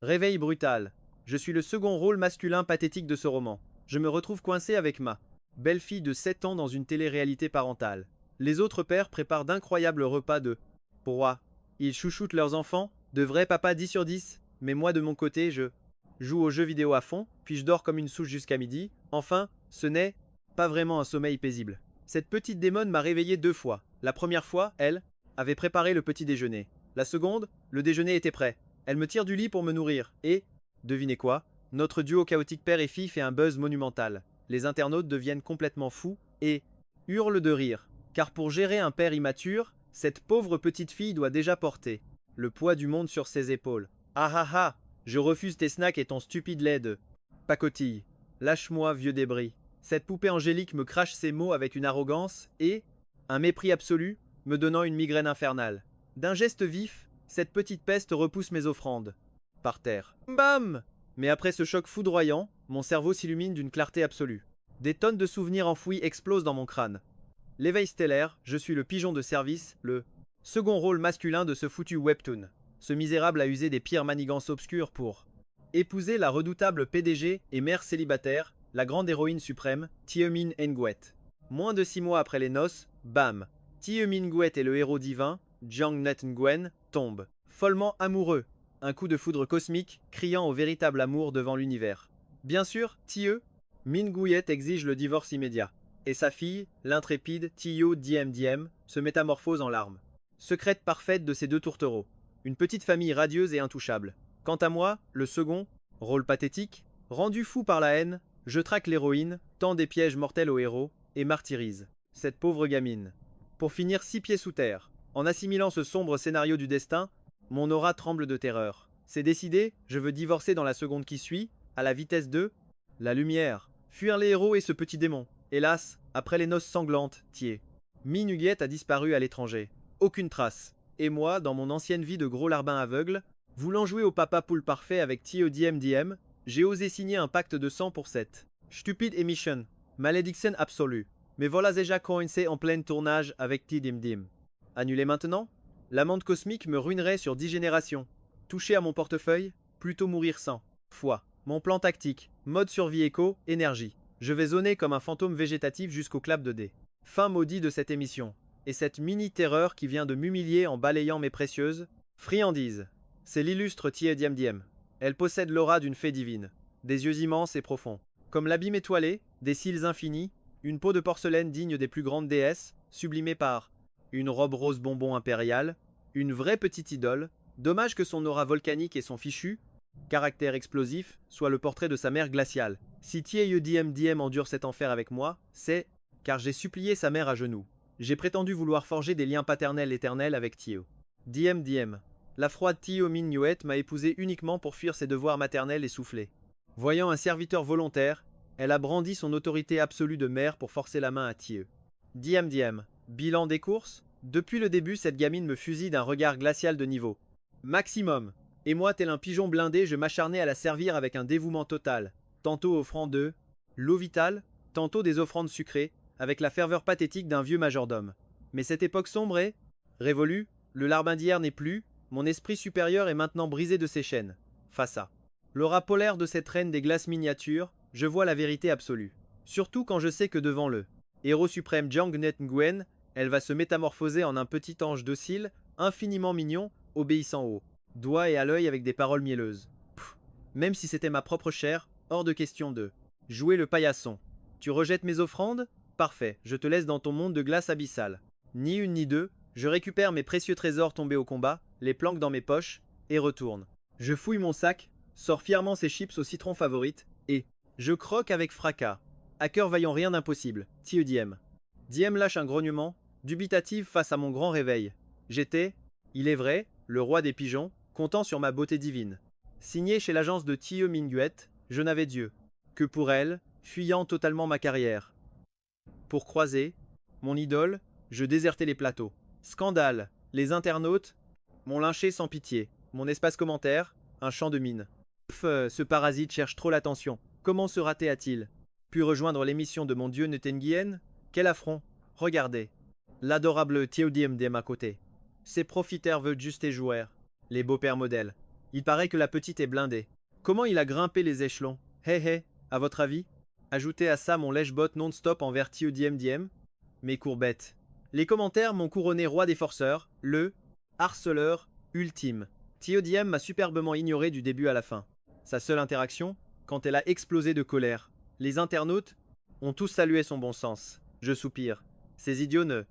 Réveil brutal. Je suis le second rôle masculin pathétique de ce roman. Je me retrouve coincé avec ma belle-fille de 7 ans dans une télé-réalité parentale. Les autres pères préparent d'incroyables repas de proie. Ils chouchoutent leurs enfants, de vrais papas 10 sur 10, mais moi de mon côté, je joue aux jeux vidéo à fond, puis je dors comme une souche jusqu'à midi. Enfin, ce n'est pas vraiment un sommeil paisible. Cette petite démone m'a réveillé 2 fois. La première fois, elle avait préparé le petit déjeuner. La seconde, le déjeuner était prêt. Elle me tire du lit pour me nourrir. Et, devinez quoi, notre duo chaotique père et fille fait un buzz monumental. Les internautes deviennent complètement fous et hurlent de rire. Car pour gérer un père immature, cette pauvre petite fille doit déjà porter le poids du monde sur ses épaules. Ah ah ah, je refuse tes snacks et ton stupide lait de pacotille. Lâche-moi, vieux débris. Cette poupée angélique me crache ses mots avec une arrogance et un mépris absolu, me donnant une migraine infernale. D'un geste vif, cette petite peste repousse mes offrandes. Par terre. Bam! Mais après ce choc foudroyant, mon cerveau s'illumine d'une clarté absolue. Des tonnes de souvenirs enfouis explosent dans mon crâne. L'éveil stellaire, je suis le pigeon de service, le second rôle masculin de ce foutu webtoon. Ce misérable a usé des pires manigances obscures pour épouser la redoutable PDG et mère célibataire, la grande héroïne suprême, Tiemin Nguyen. Moins de 6 mois après les noces, bam! Tiemin Nguyen et le héros divin, Jiang Net Nguyen, tombent. Follement amoureux. Un coup de foudre cosmique, criant au véritable amour devant l'univers. Bien sûr, Min Nguyen exige le divorce immédiat. Et sa fille, l'intrépide Tio Diem Diem, se métamorphose en larmes. Secrète parfaite de ces deux tourtereaux. Une petite famille radieuse et intouchable. Quant à moi, le second, rôle pathétique, rendu fou par la haine, je traque l'héroïne, tend des pièges mortels au héros, et martyrise cette pauvre gamine. Pour finir 6 pieds sous terre. En assimilant ce sombre scénario du destin, mon aura tremble de terreur. C'est décidé, je veux divorcer dans la seconde qui suit, à la vitesse de la lumière. Fuir les héros et ce petit démon. Hélas, après les noces sanglantes, Min Huguette a disparu à l'étranger. Aucune trace. Et moi, dans mon ancienne vie de gros larbin aveugle, voulant jouer au papa poule parfait avec Tio Diem Diem, j'ai osé signer un pacte de sang pour cette stupide émission. Malédiction absolue. Mais voilà déjà coincé en plein tournage avec T-Dim Dim. Annulé maintenant? L'amende cosmique me ruinerait sur 10 générations. Toucher à mon portefeuille? Plutôt mourir sans. Foi. Mon plan tactique. Mode survie éco, énergie. Je vais zoner comme un fantôme végétatif jusqu'au clap de dés. Fin maudit de cette émission. Et cette mini-terreur qui vient de m'humilier en balayant mes précieuses friandises. C'est l'illustre Tie Diem Diem. Elle possède l'aura d'une fée divine. Des yeux immenses et profonds. Comme l'abîme étoilé, des cils infinis, une peau de porcelaine digne des plus grandes déesses, sublimée par une robe rose bonbon impériale, une vraie petite idole. Dommage que son aura volcanique et son fichu caractère explosif soit le portrait de sa mère glaciale. Si Tie Diem Diem endure cet enfer avec moi, c'est car j'ai supplié sa mère à genoux. J'ai prétendu vouloir forger des liens paternels éternels avec Tio Diem Diem. La froide Tio Min Nguyen m'a épousé uniquement pour fuir ses devoirs maternels essoufflés. Voyant un serviteur volontaire, elle a brandi son autorité absolue de mère pour forcer la main à Tio Diem Diem. Bilan des courses? Depuis le début, cette gamine me fusille d'un regard glacial de niveau maximum. Et moi, tel un pigeon blindé, je m'acharnais à la servir avec un dévouement total, tantôt offrant de l'eau vitale, tantôt des offrandes sucrées, avec la ferveur pathétique d'un vieux majordome. Mais cette époque sombre est révolue, le larbin d'hier n'est plus, mon esprit supérieur est maintenant brisé de ses chaînes. Face à l'aura polaire de cette reine des glaces miniatures, je vois la vérité absolue. Surtout quand je sais que devant le héros suprême Jiang Net Nguyen, elle va se métamorphoser en un petit ange docile, infiniment mignon, obéissant aux doigts et à l'œil avec des paroles mielleuses. Même si c'était ma propre chair, hors de question de jouer le paillasson. Tu rejettes mes offrandes? Parfait, je te laisse dans ton monde de glace abyssale. Ni une ni deux, je récupère mes précieux trésors tombés au combat, les planque dans mes poches, et retourne. Je fouille mon sac, sors fièrement ses chips au citron favorite, et je croque avec fracas. À cœur vaillant rien d'impossible, Tio Diem. Diem lâche un grognement, dubitative face à mon grand réveil. J'étais, il est vrai, le roi des pigeons, comptant sur ma beauté divine. Signé chez l'agence de Tio Minguet, je n'avais Dieu que pour elle, fuyant totalement ma carrière. Pour croiser mon idole, je désertais les plateaux. Scandale, les internautes m'ont lynché sans pitié. Mon espace commentaire, un champ de mine. Ce parasite cherche trop l'attention. Comment se rater a-t-il pu rejoindre l'émission de mon dieu Netengien? Quel affront! Regardez, l'adorable Théodime à côté. Ces profiteurs veulent juste et jouer. Les beaux-pères modèles. Il paraît que la petite est blindée. Comment il a grimpé les échelons? Hé hé, à votre avis? Ajoutez à ça mon lèche-bot non-stop envers TioDMDM. Mes courbettes. Les commentaires m'ont couronné roi des forceurs, le harceleur ultime. TioDM m'a superbement ignoré du début à la fin. Sa seule interaction, quand elle a explosé de colère. Les internautes ont tous salué son bon sens. Je soupire. Ces idiots ne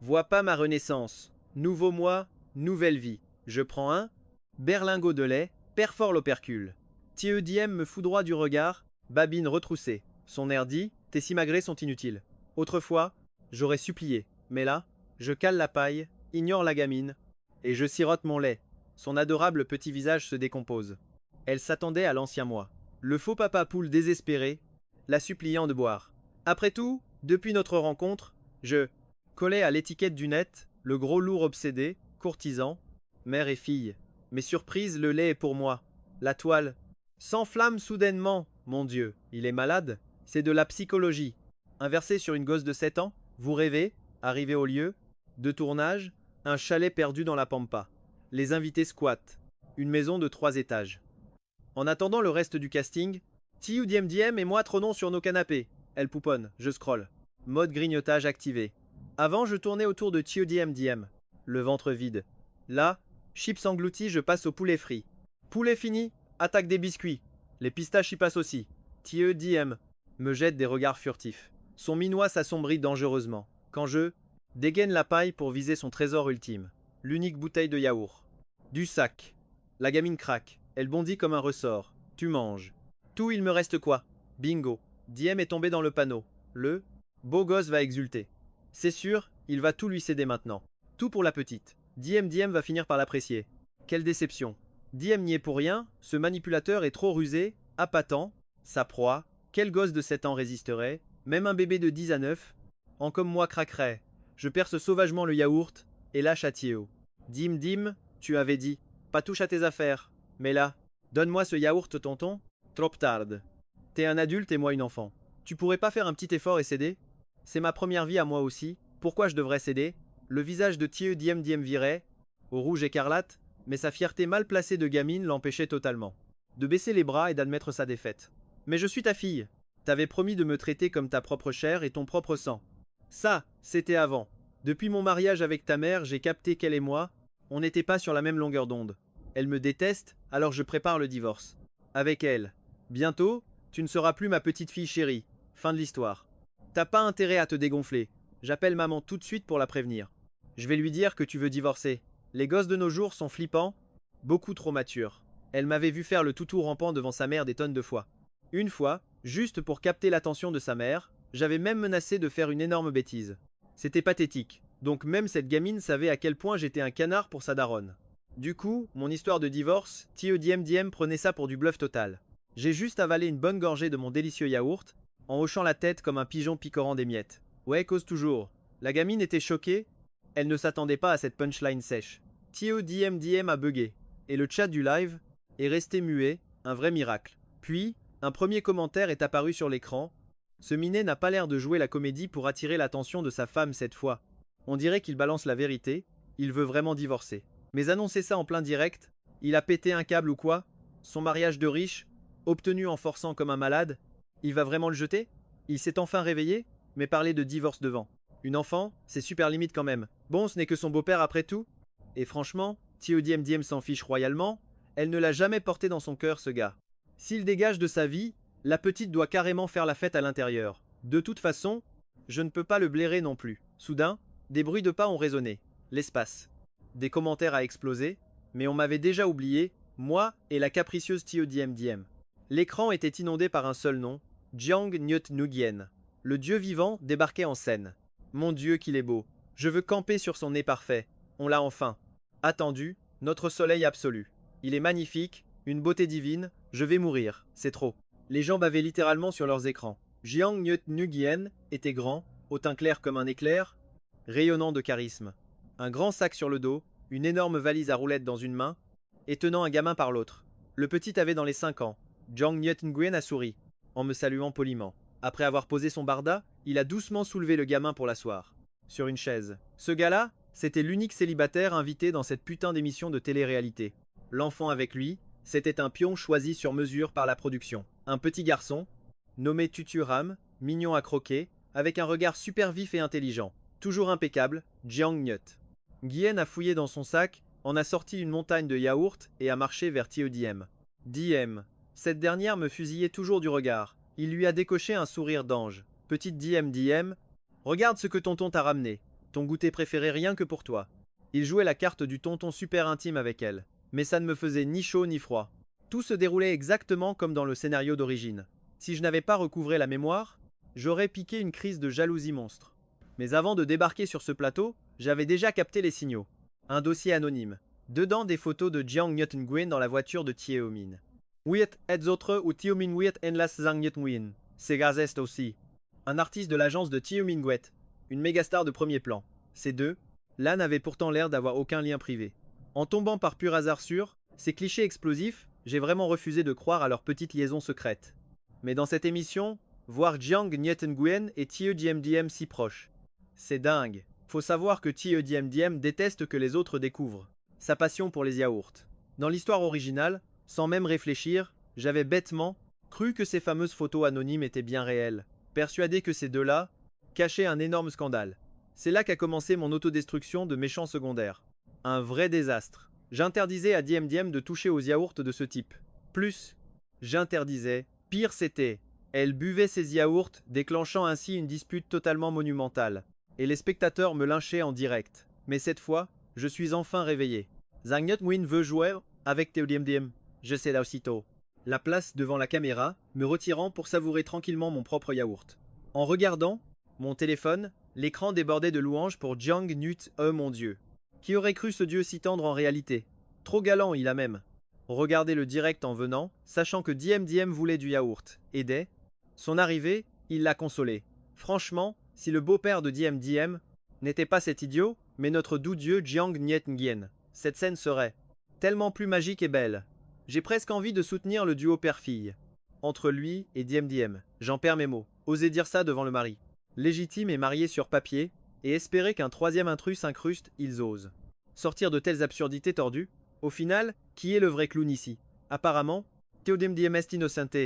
voient pas ma renaissance. Nouveau moi, nouvelle vie. Je prends un berlingot de lait, perfore l'opercule. TioDM me foudroie du regard, babine retroussée. Son air dit, tes simagrées sont inutiles. Autrefois, j'aurais supplié, mais là, je cale la paille, ignore la gamine, et je sirote mon lait. Son adorable petit visage se décompose. Elle s'attendait à l'ancien moi. Le faux papa poule désespéré, la suppliant de boire. Après tout, depuis notre rencontre, je collais à l'étiquette du net, le gros lourd obsédé, courtisan, mère et fille. Mais surprise, le lait est pour moi. La toile s'enflamme soudainement. Mon Dieu, il est malade? C'est de la psychologie. Inversé sur une gosse de 7 ans, vous rêvez, arrivé au lieu de tournage, un chalet perdu dans la pampa. Les invités squattent. Une maison de 3 étages. En attendant le reste du casting, TioDMDM et moi trônons sur nos canapés. Elle pouponne, je scrolle. Mode grignotage activé. Avant, je tournais autour de TioDMDM. Le ventre vide. Là, chips engloutis, je passe au poulet frit. Poulet fini, attaque des biscuits. Les pistaches y passent aussi. TioDM me jette des regards furtifs. Son minois s'assombrit dangereusement. Quand je dégaine la paille pour viser son trésor ultime. L'unique bouteille de yaourt. Du sac. La gamine craque. Elle bondit comme un ressort. Tu manges. Tout, il me reste quoi? Bingo. Diem est tombé dans le panneau. Le beau gosse va exulter. C'est sûr, il va tout lui céder maintenant. Tout pour la petite. Diem va finir par l'apprécier. Quelle déception. Diem n'y est pour rien, ce manipulateur est trop rusé, appâtant. Sa proie, quel gosse de 7 ans résisterait? Même un bébé de 10 à 9 en comme moi craquerait. Je perce sauvagement le yaourt et lâche à Tio. Dim, tu avais dit. Pas touche à tes affaires. Mais là, donne-moi ce yaourt, tonton. Trop tard. T'es un adulte et moi une enfant. Tu pourrais pas faire un petit effort et céder? C'est ma première vie à moi aussi. Pourquoi je devrais céder? Le visage de TioDMDM virait, au rouge écarlate, mais sa fierté mal placée de gamine l'empêchait totalement de baisser les bras et d'admettre sa défaite. Mais je suis ta fille. T'avais promis de me traiter comme ta propre chair et ton propre sang. Ça, c'était avant. Depuis mon mariage avec ta mère, j'ai capté qu'elle et moi, on n'était pas sur la même longueur d'onde. Elle me déteste, alors je prépare le divorce. Avec elle. Bientôt, tu ne seras plus ma petite fille chérie. Fin de l'histoire. T'as pas intérêt à te dégonfler. J'appelle maman tout de suite pour la prévenir. Je vais lui dire que tu veux divorcer. Les gosses de nos jours sont flippants, beaucoup trop matures. Elle m'avait vu faire le toutou rampant devant sa mère des tonnes de fois. Une fois, juste pour capter l'attention de sa mère, j'avais même menacé de faire une énorme bêtise. C'était pathétique. Donc même cette gamine savait à quel point j'étais un canard pour sa daronne. Du coup, mon histoire de divorce, TioDMDM prenait ça pour du bluff total. J'ai juste avalé une bonne gorgée de mon délicieux yaourt, en hochant la tête comme un pigeon picorant des miettes. Ouais, cause toujours. La gamine était choquée, elle ne s'attendait pas à cette punchline sèche. TioDMDM a bugué, et le chat du live est resté muet, un vrai miracle. Puis, un premier commentaire est apparu sur l'écran. Ce minet n'a pas l'air de jouer la comédie pour attirer l'attention de sa femme cette fois. On dirait qu'il balance la vérité, il veut vraiment divorcer. Mais annoncer ça en plein direct, il a pété un câble ou quoi? Son mariage de riche, obtenu en forçant comme un malade, il va vraiment le jeter? Il s'est enfin réveillé, mais parler de divorce devant une enfant, c'est super limite quand même. Bon, ce n'est que son beau-père après tout. Et franchement, TioDMDM s'en fiche royalement, elle ne l'a jamais porté dans son cœur ce gars. S'il dégage de sa vie, la petite doit carrément faire la fête à l'intérieur. De toute façon, je ne peux pas le blairer non plus. Soudain, des bruits de pas ont résonné. L'espace. Des commentaires a explosé, mais on m'avait déjà oublié, moi et la capricieuse TioDMDM. L'écran était inondé par un seul nom, Jiang Nyut Nguyen. Le dieu vivant débarquait en scène. Mon Dieu qu'il est beau. Je veux camper sur son nez parfait. On l'a enfin. Attendu, notre soleil absolu. Il est magnifique, une beauté divine, je vais mourir, c'est trop. Les gens bavaient littéralement sur leurs écrans. Jiang Nyut Nguyen était grand, au teint clair comme un éclair, rayonnant de charisme. Un grand sac sur le dos, une énorme valise à roulettes dans une main, et tenant un gamin par l'autre. Le petit avait dans les 5 ans. Jiang Nyut Nguyen a souri, en me saluant poliment. Après avoir posé son barda, il a doucement soulevé le gamin pour l'asseoir. Sur une chaise. Ce gars-là, c'était l'unique célibataire invité dans cette putain d'émission de télé-réalité. L'enfant avec lui, C'était un pion choisi sur mesure par la production. Un petit garçon, nommé Tuturam, mignon à croquer, avec un regard super vif et intelligent. Toujours impeccable, Jiang Nyut. Nguyen a fouillé dans son sac, en a sorti une montagne de yaourts et a marché vers Tio Diem. Diem. Cette dernière me fusillait toujours du regard. Il lui a décoché un sourire d'ange. Petite Diem, regarde ce que tonton t'a ramené. Ton goûter préféré rien que pour toi. Il jouait la carte du tonton super intime avec elle. Mais ça ne me faisait ni chaud ni froid. Tout se déroulait exactement comme dans le scénario d'origine. Si je n'avais pas recouvré la mémoire, j'aurais piqué une crise de jalousie monstre. Mais avant de débarquer sur ce plateau, j'avais déjà capté les signaux. Un dossier anonyme. Dedans des photos de Jiang Nyut Nguyen dans la voiture de Thieu Min. Wiet et autres ou Thieu Min Wiet en las Zhang Nyut Nguyen. C'est Gazest aussi. Un artiste de l'agence de Thieu Min Nguyen. Une mégastar de premier plan. Ces deux, là n'avaient pourtant l'air d'avoir aucun lien privé. En tombant par pur hasard sur ces clichés explosifs, j'ai vraiment refusé de croire à leur petite liaison secrète. Mais dans cette émission, voir Jiang Nyut Nguyen et Thieu Diem si proches. C'est dingue. Faut savoir que Thieu Diem déteste que les autres découvrent sa passion pour les yaourts. Dans l'histoire originale, sans même réfléchir, j'avais bêtement cru que ces fameuses photos anonymes étaient bien réelles, persuadé que ces deux-là cachaient un énorme scandale. C'est là qu'a commencé mon autodestruction de méchant secondaire. Un vrai désastre. J'interdisais à Diem de toucher aux yaourts de ce type. Plus, j'interdisais, pire c'était. Elle buvait ces yaourts, déclenchant ainsi une dispute totalement monumentale. Et les spectateurs me lynchaient en direct. Mais cette fois, je suis enfin réveillé. Zhang Nyut Nguyen veut jouer avec Thieu Diem. Je sais là aussitôt. La place devant la caméra, me retirant pour savourer tranquillement mon propre yaourt. En regardant mon téléphone, l'écran débordait de louanges pour Jiang Nyut. Oh mon Dieu. Qui aurait cru ce dieu si tendre en réalité? Trop galant il a même. Regardez le direct en venant, sachant que Diem voulait du yaourt. Et dès son arrivée, il l'a consolé. Franchement, si le beau-père de Diem n'était pas cet idiot, mais notre doux dieu Jiang Nyut Nguyen, cette scène serait tellement plus magique et belle. J'ai presque envie de soutenir le duo père-fille. Entre lui et Diem, j'en perds mes mots. Oser dire ça devant le mari. Légitime et marié sur papier, et espérer qu'un troisième intrus s'incruste, ils osent. Sortir de telles absurdités tordues. Au final, qui est le vrai clown ici? Apparemment, Thieu Diem est innocente,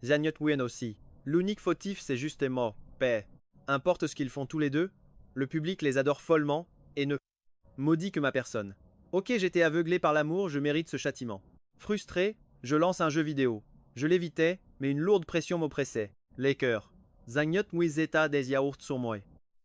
Zhang Nyut Nguyen aussi. L'unique fautif c'est justement paix. Importe ce qu'ils font tous les deux, le public les adore follement, et ne maudit que ma personne. Ok, j'étais aveuglé par l'amour, je mérite ce châtiment. Frustré, je lance un jeu vidéo. Je l'évitais, mais une lourde pression m'oppressait. Les cœurs. Zhang Nyut Nguyen des yaourts sur moi.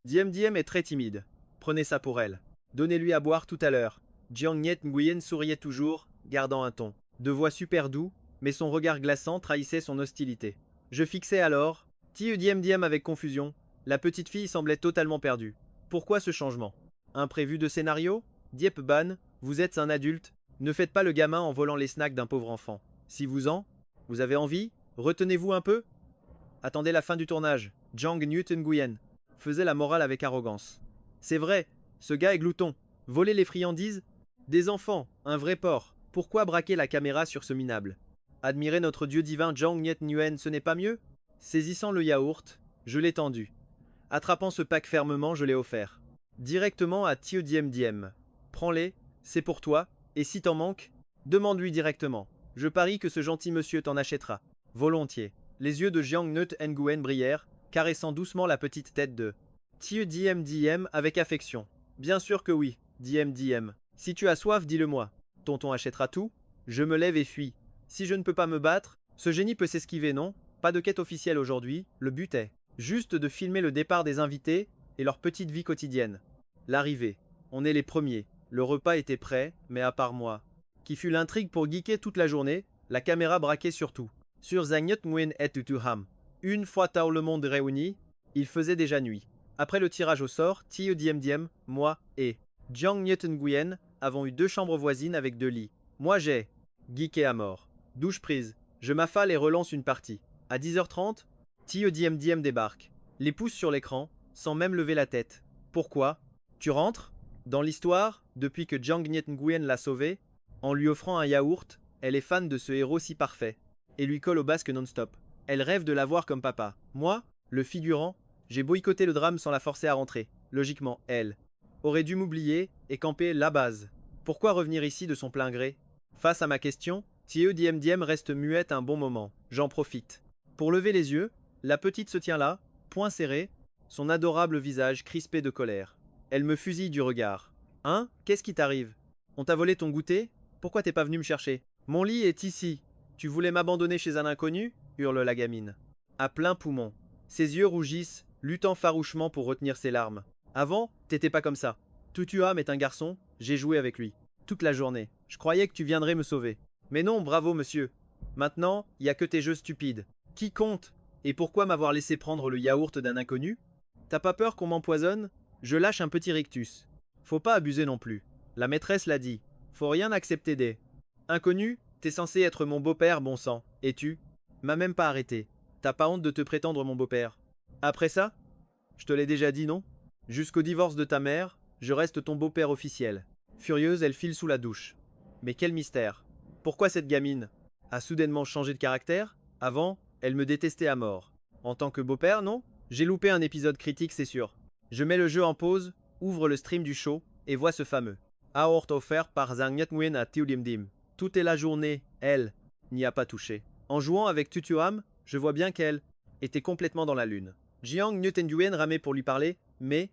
Diem est très timide. Prenez ça pour elle. Donnez-lui à boire tout à l'heure. Jiang Nyut Nguyen souriait toujours, gardant un ton de voix super doux, mais son regard glaçant trahissait son hostilité. Je fixais alors Thieu Diem avec confusion. La petite fille semblait totalement perdue. Pourquoi ce changement? Imprévu de scénario? Diep Ban, vous êtes un adulte. Ne faites pas le gamin en volant les snacks d'un pauvre enfant. Si vous avez envie, retenez-vous un peu. Attendez la fin du tournage. Jiang Nyut Nguyen faisait la morale avec arrogance. C'est vrai, ce gars est glouton. Voler les friandises? Des enfants, un vrai porc. Pourquoi braquer la caméra sur ce minable? Admirer notre dieu divin Jiang Nyut Nguyen, ce n'est pas mieux? Saisissant le yaourt, je l'ai tendu. Attrapant ce pack fermement, je l'ai offert. Directement à Thieu Diem. Prends-les, c'est pour toi, et si t'en manques, demande-lui directement. Je parie que ce gentil monsieur t'en achètera. Volontiers. Les yeux de Jiang Nyut Nguyen brillèrent, caressant doucement la petite tête de Thieu Diem avec affection. Bien sûr que oui, Diem. Si tu as soif, dis-le-moi. Tonton achètera tout. Je me lève et fuis. Si je ne peux pas me battre, ce génie peut s'esquiver, non? Pas de quête officielle aujourd'hui, le but est juste de filmer le départ des invités et leur petite vie quotidienne. L'arrivée. On est les premiers. Le repas était prêt, mais à part moi, qui fut l'intrigue pour geeker toute la journée, la caméra braquait sur tout. Sur Zhang Nyut Nguyen et Tuturam. Une fois tout le monde réuni, il faisait déjà nuit. Après le tirage au sort, Thieu Diem, moi et Jiang Nyut Nguyen avons eu 2 chambres voisines avec 2 lits. Moi j'ai geeké à mort. Douche prise, je m'affale et relance une partie. À 10h30, Thieu Diem débarque. Les pouces sur l'écran, sans même lever la tête. Pourquoi? Tu rentres? Dans l'histoire, depuis que Jiang Nyut Nguyen l'a sauvée, en lui offrant un yaourt, elle est fan de ce héros si parfait, et lui colle au basque non-stop. Elle rêve de l'avoir comme papa. Moi, le figurant, j'ai boycotté le drame sans la forcer à rentrer. Logiquement, elle aurait dû m'oublier et camper la base. Pourquoi revenir ici de son plein gré? Face à ma question, Diem reste muette un bon moment. J'en profite. Pour lever les yeux, la petite se tient là, poing serré, son adorable visage crispé de colère. Elle me fusille du regard. Hein? Qu'est-ce qui t'arrive? On t'a volé ton goûter? Pourquoi t'es pas venu me chercher? Mon lit est ici. Tu voulais m'abandonner chez un inconnu? Hurle la gamine. À plein poumon. Ses yeux rougissent, luttant farouchement pour retenir ses larmes. Avant, t'étais pas comme ça. Tutuam est un garçon, j'ai joué avec lui. Toute la journée. Je croyais que tu viendrais me sauver. Mais non, bravo monsieur. Maintenant, y a que tes jeux stupides. Qui compte? Et pourquoi m'avoir laissé prendre le yaourt d'un inconnu? T'as pas peur qu'on m'empoisonne? Je lâche un petit rictus. Faut pas abuser non plus. La maîtresse l'a dit. Faut rien accepter des inconnus. T'es censé être mon beau-père, bon sang. Et tu? M'as même pas arrêté. T'as pas honte de te prétendre mon beau-père? Après ça? Je te l'ai déjà dit, non? Jusqu'au divorce de ta mère, je reste ton beau-père officiel. Furieuse, elle file sous la douche. Mais quel mystère! Pourquoi cette gamine a soudainement changé de caractère? Avant, elle me détestait à mort. En tant que beau-père, non? J'ai loupé un épisode critique, c'est sûr. Je mets le jeu en pause, ouvre le stream du show et vois ce fameux Aort offert par Zhang Nyatngwen à Tiudimdim. Toute est la journée, elle n'y a pas touché. En jouant avec Tutuam, je vois bien qu'elle était complètement dans la lune. Jiang Nyatngwen ramait pour lui parler, mais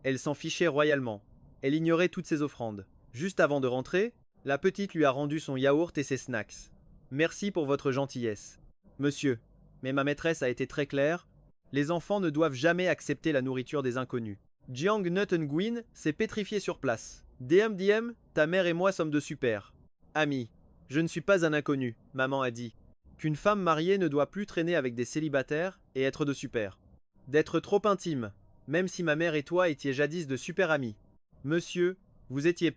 elle s'en fichait royalement. Elle ignorait toutes ses offrandes. Juste avant de rentrer, la petite lui a rendu son yaourt et ses snacks. Merci pour votre gentillesse. Monsieur, mais ma maîtresse a été très claire, les enfants ne doivent jamais accepter la nourriture des inconnus. Jiang Nyatngwen s'est pétrifié sur place. Diem, ta mère et moi sommes de super amis. Je ne suis pas un inconnu, maman a dit. Qu'une femme mariée ne doit plus traîner avec des célibataires et être de super. D'être trop intime, même si ma mère et toi étiez jadis de super amis. Monsieur, vous étiez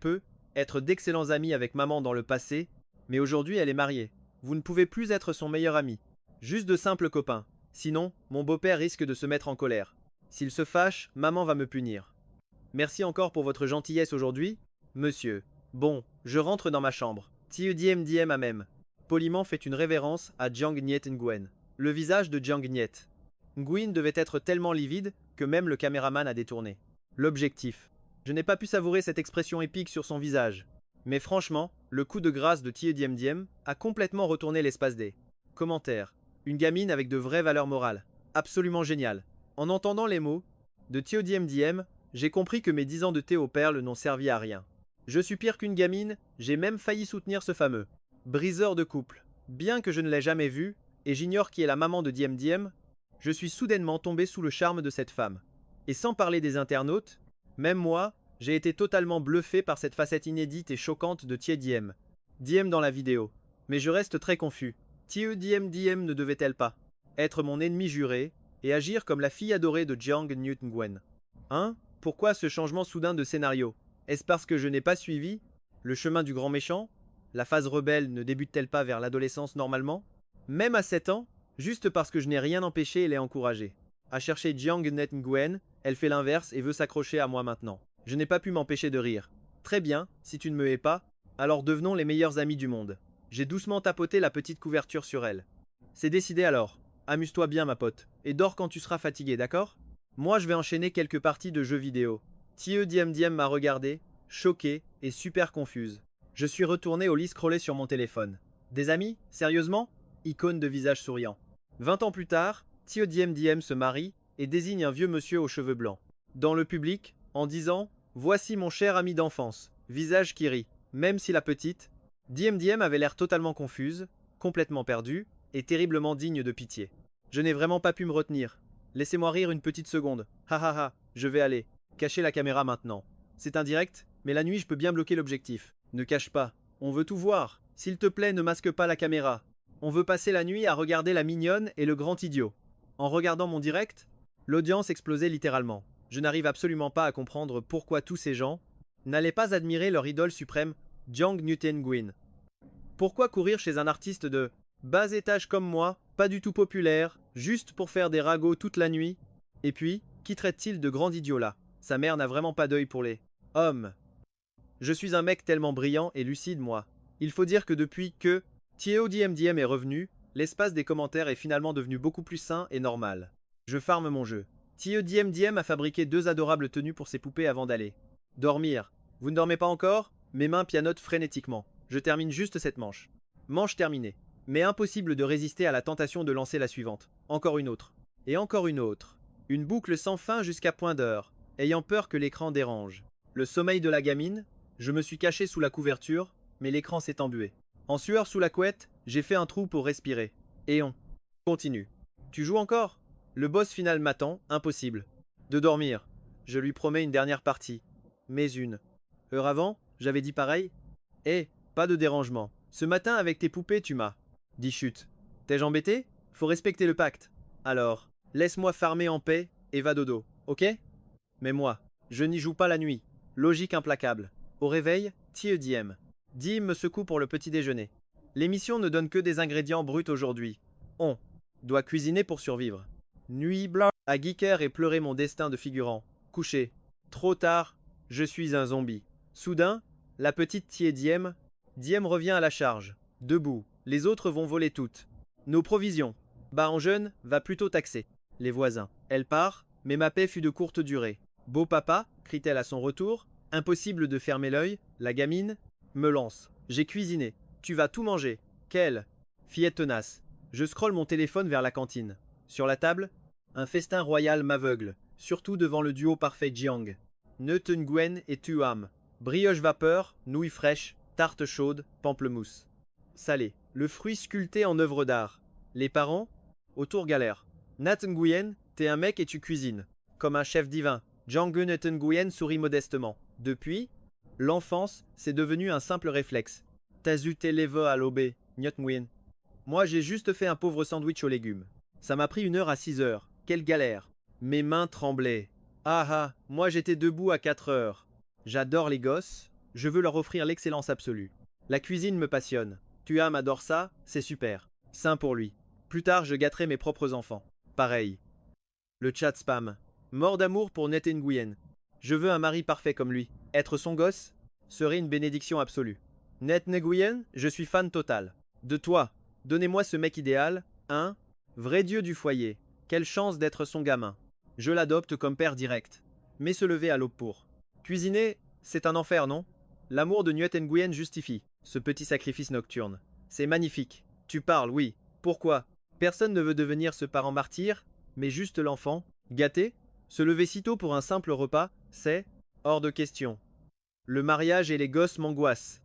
être d'excellents amis avec maman dans le passé, mais aujourd'hui elle est mariée. Vous ne pouvez plus être son meilleur ami. Juste de simples copains. Sinon, mon beau-père risque de se mettre en colère. S'il se fâche, maman va me punir. Merci encore pour votre gentillesse aujourd'hui, monsieur. Bon, je rentre dans ma chambre. Diem à même. Poliment fait une révérence à Jiang Nyatngwen. Le visage de Jiang Nyet. Nguyen devait être tellement livide que même le caméraman a détourné. L'objectif. Je n'ai pas pu savourer cette expression épique sur son visage. Mais franchement, le coup de grâce de Diem a complètement retourné l'espace des commentaires. Une gamine avec de vraies valeurs morales. Absolument génial. En entendant les mots de Diem, j'ai compris que mes 10 ans de thé aux perles n'ont servi à rien. Je suis pire qu'une gamine, j'ai même failli soutenir ce fameux briseur de couple. Bien que je ne l'ai jamais vu, et j'ignore qui est la maman de Diem, je suis soudainement tombé sous le charme de cette femme. Et sans parler des internautes, même moi, j'ai été totalement bluffé par cette facette inédite et choquante de Diem dans la vidéo. Mais je reste très confus. Diem ne devait-elle pas être mon ennemi juré et agir comme la fille adorée de Jiang Nyatngwen? Hein? Pourquoi ce changement soudain de scénario? Est-ce parce que je n'ai pas suivi le chemin du grand méchant? La phase rebelle ne débute-t-elle pas vers l'adolescence normalement? Même à 7 ans, juste parce que je n'ai rien empêché et l'ai encouragée à chercher Jiang Nyatngwen, elle fait l'inverse et veut s'accrocher à moi maintenant. Je n'ai pas pu m'empêcher de rire. Très bien, si tu ne me hais pas, alors devenons les meilleurs amis du monde. J'ai doucement tapoté la petite couverture sur elle. C'est décidé alors. Amuse-toi bien ma pote, et dors quand tu seras fatigué, d'accord? Moi je vais enchaîner quelques parties de jeux vidéo. Diem m'a regardé, choquée et super confuse. Je suis retourné au lit scroller sur mon téléphone. Des amis? Sérieusement? Icône de visage souriant. 20 ans plus tard, Diem se marie et désigne un vieux monsieur aux cheveux blancs. Dans le public, en disant « Voici mon cher ami d'enfance », visage qui rit. Même si la petite, Diem avait l'air totalement confuse, complètement perdue et terriblement digne de pitié. Je n'ai vraiment pas pu me retenir. Laissez-moi rire une petite seconde. Ha ha ha, je vais aller. Cachez la caméra maintenant. C'est un direct, mais la nuit je peux bien bloquer l'objectif. Ne cache pas. On veut tout voir. S'il te plaît, ne masque pas la caméra. On veut passer la nuit à regarder la mignonne et le grand idiot. En regardant mon direct, l'audience explosait littéralement. Je n'arrive absolument pas à comprendre pourquoi tous ces gens n'allaient pas admirer leur idole suprême, Jiang Nyatngwen. Pourquoi courir chez un artiste de bas étage comme moi, pas du tout populaire, juste pour faire des ragots toute la nuit? Et puis, qui traite-t-il de grand idiot là? Sa mère n'a vraiment pas d'œil pour les hommes. Je suis un mec tellement brillant et lucide moi. Il faut dire que depuis que Diem est revenu, l'espace des commentaires est finalement devenu beaucoup plus sain et normal. Je farme mon jeu. Diem a fabriqué 2 adorables tenues pour ses poupées avant d'aller dormir. Vous ne dormez pas encore? Mes mains pianotent frénétiquement. Je termine juste cette manche. Manche terminée. Mais impossible de résister à la tentation de lancer la suivante. Encore une autre. Et encore une autre. Une boucle sans fin jusqu'à point d'heure, ayant peur que l'écran dérange. Le sommeil de la gamine, je me suis caché sous la couverture, mais l'écran s'est embué. En sueur sous la couette, j'ai fait un trou pour respirer. Et on continue. Tu joues encore? Le boss final m'attend, impossible. De dormir. Je lui promets une dernière partie. Mais une. Heure avant, j'avais dit pareil. Eh, pas de dérangement. Ce matin avec tes poupées tu m'as dit chut. T'es-je embêté? Faut respecter le pacte. Alors, laisse-moi farmer en paix et va dodo, ok? Mais moi, je n'y joue pas la nuit. Logique implacable. Au réveil, Diem. Diem me secoue pour le petit déjeuner. L'émission ne donne que des ingrédients bruts aujourd'hui. On doit cuisiner pour survivre. Nuit blanche à geeker et pleurer mon destin de figurant. Couché. Trop tard, je suis un zombie. Soudain, la petite Diem revient à la charge. Debout, les autres vont voler toutes. Nos provisions. Bas en jeune, va plutôt taxer. Les voisins. Elle part, mais ma paix fut de courte durée. Beau papa, crie-t-elle à son retour. Impossible de fermer l'œil, la gamine me lance. J'ai cuisiné. Tu vas tout manger. Quelle fillette tenace. Je scrolle mon téléphone vers la cantine. Sur la table, un festin royal m'aveugle, surtout devant le duo parfait Jiang. Neu Nguyen et Tuam. Brioche vapeur, nouilles fraîches, tarte chaude, pamplemousse. Salé. Le fruit sculpté en œuvre d'art. Les parents autour galère. Nat Nguyen, t'es un mec et tu cuisines. Comme un chef divin. Jiang Nguyen sourit modestement. Depuis, l'enfance, c'est devenu un simple réflexe. T'as eu tes lèvres à l'obé, Nyot Nguyen. Moi, j'ai juste fait un pauvre sandwich aux légumes. Ça m'a pris 1 heure à 6 heures. Quelle galère. Mes mains tremblaient. Ah ah, moi j'étais debout à 4 heures. J'adore les gosses, je veux leur offrir l'excellence absolue. La cuisine me passionne. Tuam adore ça, c'est super. Sain pour lui. Plus tard, je gâterai mes propres enfants. Pareil. Le chat spam. Mort d'amour pour Net Nguyen. Je veux un mari parfait comme lui. Être son gosse serait une bénédiction absolue. Net Nguyen, je suis fan total. De toi. Donnez-moi ce mec idéal, hein? Vrai dieu du foyer. Quelle chance d'être son gamin. Je l'adopte comme père direct. Mais se lever à l'aube pour. Cuisiner, c'est un enfer, non? L'amour de Nyet Nguyen justifie ce petit sacrifice nocturne. C'est magnifique. Tu parles, oui. Pourquoi? Personne ne veut devenir ce parent martyr, mais juste l'enfant. Gâté? Se lever si tôt pour un simple repas, c'est hors de question. Le mariage et les gosses m'angoissent.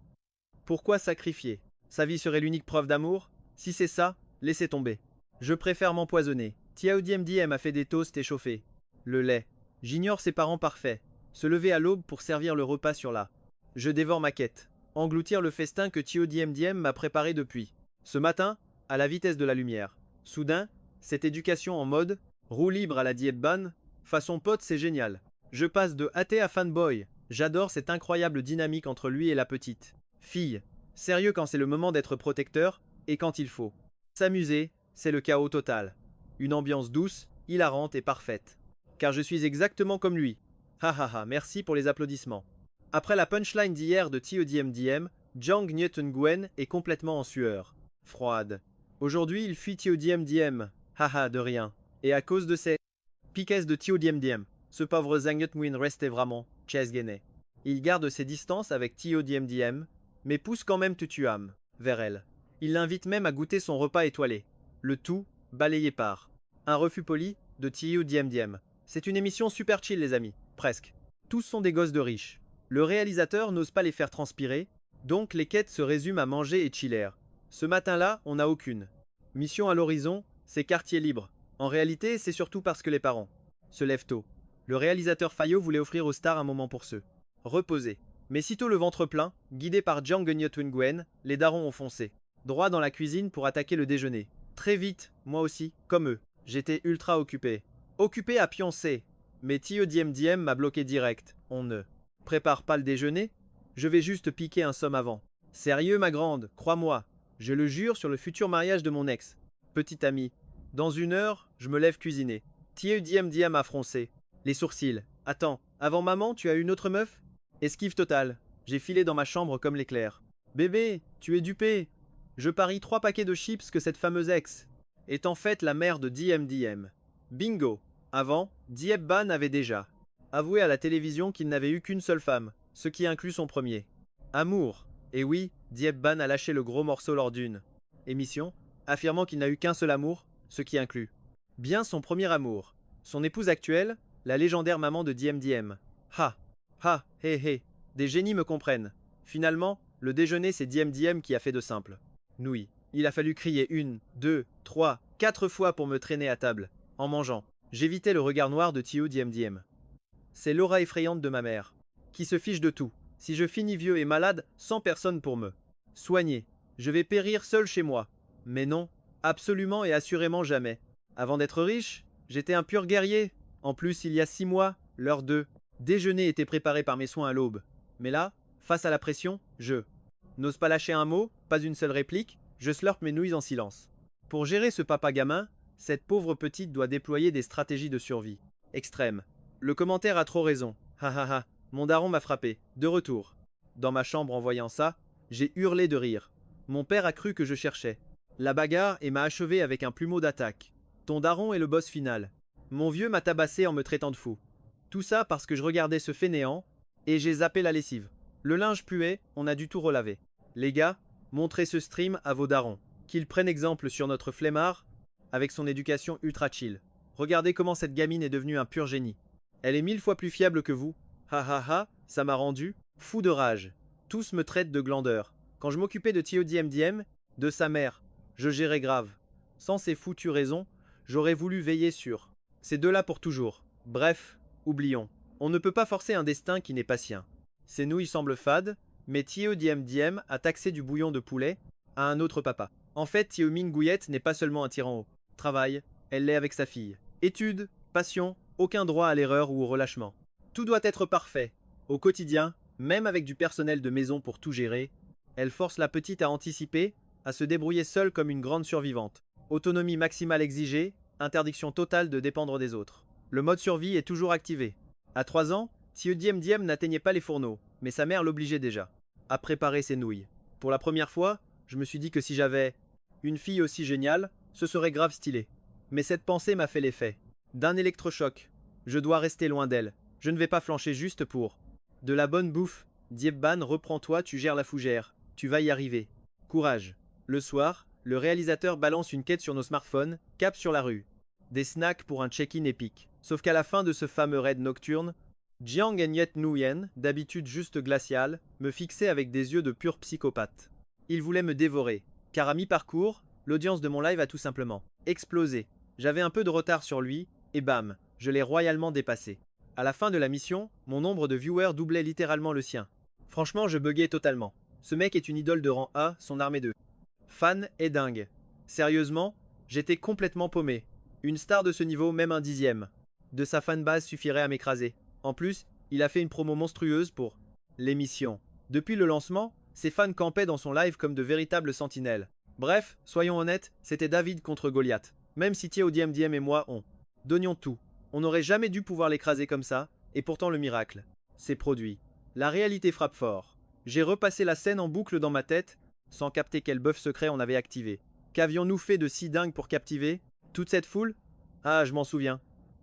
Pourquoi sacrifier? Sa vie serait l'unique preuve d'amour? Si c'est ça, laissez tomber. Je préfère m'empoisonner. Diem a fait des toasts échauffés. Le lait. J'ignore ses parents parfaits. Se lever à l'aube pour servir le repas sur la. Je dévore ma quête. Engloutir le festin que Diem m'a préparé depuis. Ce matin, à la vitesse de la lumière. Soudain, cette éducation en mode, roue libre à la diète ban, façon pote c'est génial. Je passe de athée à fanboy. J'adore cette incroyable dynamique entre lui et la petite fille. Sérieux quand c'est le moment d'être protecteur, et quand il faut. S'amuser, c'est le chaos total. Une ambiance douce, hilarante et parfaite. Car je suis exactement comme lui. Ha ha ha, merci pour les applaudissements. Après la punchline d'hier de Diem, Jiang Nyet Nguyen est complètement en sueur. Froide. Aujourd'hui, il fuit Diem. Haha, de rien. Et à cause de ces piquesses de Diem, ce pauvre Zhang Nyet Nguyen restait vraiment chesguené. Il garde ses distances avec Diem, mais pousse quand même Tuam vers elle. Il l'invite même à goûter son repas étoilé. Le tout balayé par un refus poli de Diem. C'est une émission super chill les amis, presque. Tous sont des gosses de riches. Le réalisateur n'ose pas les faire transpirer, donc les quêtes se résument à manger et chiller. Ce matin-là, on n'a aucune. Mission à l'horizon, c'est quartier libre. En réalité, c'est surtout parce que les parents se lèvent tôt. Le réalisateur Fayot voulait offrir aux stars un moment pour se reposer. Mais sitôt le ventre plein, guidé par Jiang Nguyen, les darons ont foncé. Droit dans la cuisine pour attaquer le déjeuner. Très vite, moi aussi, comme eux. J'étais ultra occupé. Occupé à pioncer. Mais Diem m'a bloqué direct. On ne prépare pas le déjeuner? Je vais juste piquer un somme avant. Sérieux ma grande, crois-moi. Je le jure sur le futur mariage de mon ex. Petit ami. Dans 1 heure, je me lève cuisiner. Diem a froncé. Les sourcils. Attends, avant maman, tu as une autre meuf? Esquive totale. J'ai filé dans ma chambre comme l'éclair. Bébé, tu es dupé. Je parie 3 paquets de chips que cette fameuse ex est en fait la mère de Diem. Bingo. Avant, Ban avait déjà avoué à la télévision qu'il n'avait eu qu'une seule femme, ce qui inclut son premier amour. Et oui, Diep Ban a lâché le gros morceau lors d'une émission, affirmant qu'il n'a eu qu'un seul amour, ce qui inclut bien son premier amour. Son épouse actuelle, la légendaire maman de Diem Diem. Ha, ha, hé hé, des génies me comprennent. Finalement, le déjeuner c'est Diem Diem qui a fait de simple nouilles. Il a fallu crier 1, 2, 3, 4 fois pour me traîner à table. En mangeant, j'évitais le regard noir de Tio Diem Diem. C'est l'aura effrayante de ma mère, qui se fiche de tout. Si je finis vieux et malade, sans personne pour me soigner, je vais périr seul chez moi. Mais non, absolument et assurément jamais. Avant d'être riche, j'étais un pur guerrier. En plus, il y a 6 mois, l'heure de déjeuner était préparée par mes soins à l'aube. Mais là, face à la pression, je n'ose pas lâcher un mot, pas une seule réplique, je slurpe mes nouilles en silence. Pour gérer ce papa gamin, cette pauvre petite doit déployer des stratégies de survie extrêmes. Le commentaire a trop raison. Ha ha ha, mon daron m'a frappé. De retour. Dans ma chambre en voyant ça, j'ai hurlé de rire. Mon père a cru que je cherchais la bagarre et m'a achevé avec un plumeau d'attaque. Ton daron est le boss final. Mon vieux m'a tabassé en me traitant de fou. Tout ça parce que je regardais ce fainéant et j'ai zappé la lessive. Le linge puait, on a dû tout relaver. Les gars, montrez ce stream à vos darons. Qu'ils prennent exemple sur notre flemmard avec son éducation ultra chill. Regardez comment cette gamine est devenue un pur génie. Elle est 1000 fois plus fiable que vous. Ha ha ha, ça m'a rendu fou de rage. Tous me traitent de glandeur. Quand je m'occupais de Tio Diem Diem, de sa mère, je gérais grave. Sans ces foutues raisons, j'aurais voulu veiller sur ces deux-là pour toujours. Bref, oublions. On ne peut pas forcer un destin qui n'est pas sien. Ces nouilles semblent fades, mais Tio Diem Diem a taxé du bouillon de poulet à un autre papa. En fait, Tio Ming Gouillette n'est pas seulement un tyran au travail, elle l'est avec sa fille. Études, passion, aucun droit à l'erreur ou au relâchement. Tout doit être parfait. Au quotidien, même avec du personnel de maison pour tout gérer, elle force la petite à anticiper, à se débrouiller seule comme une grande survivante. Autonomie maximale exigée, interdiction totale de dépendre des autres. Le mode survie est toujours activé. À 3 ans, Tio Diem Diem n'atteignait pas les fourneaux, mais sa mère l'obligeait déjà à préparer ses nouilles. Pour la première fois, je me suis dit que si j'avais une fille aussi géniale, ce serait grave stylé. Mais cette pensée m'a fait l'effet d'un électrochoc. Je dois rester loin d'elle. Je ne vais pas flancher juste pour de la bonne bouffe. Diep Ban, reprends-toi, tu gères la fougère. Tu vas y arriver. Courage. Le soir, le réalisateur balance une quête sur nos smartphones, cap sur la rue. Des snacks pour un check-in épique. Sauf qu'à la fin de ce fameux raid nocturne, Jiang Enyet Nguyen, d'habitude juste glacial, me fixait avec des yeux de pur psychopathe. Il voulait me dévorer, car à mi-parcours, l'audience de mon live a tout simplement explosé. J'avais un peu de retard sur lui, et bam, je l'ai royalement dépassé. À la fin de la mission, mon nombre de viewers doublait littéralement le sien. Franchement, je buguais totalement. Ce mec est une idole de rang A, son armée de fans est dingue. Sérieusement, j'étais complètement paumé. Une star de ce niveau, même un dixième de sa fanbase suffirait à m'écraser. En plus, il a fait une promo monstrueuse pour l'émission. Depuis le lancement, ses fans campaient dans son live comme de véritables sentinelles. Bref, soyons honnêtes, c'était David contre Goliath. Même si Tio Diem Diem et moi on donnions tout, on n'aurait jamais dû pouvoir l'écraser comme ça, et pourtant le miracle s'est produit. La réalité frappe fort. J'ai repassé la scène en boucle dans ma tête, sans capter quel bœuf secret on avait activé. Qu'avions-nous fait de si dingue pour captiver toute cette foule? Ah, je m'en souviens.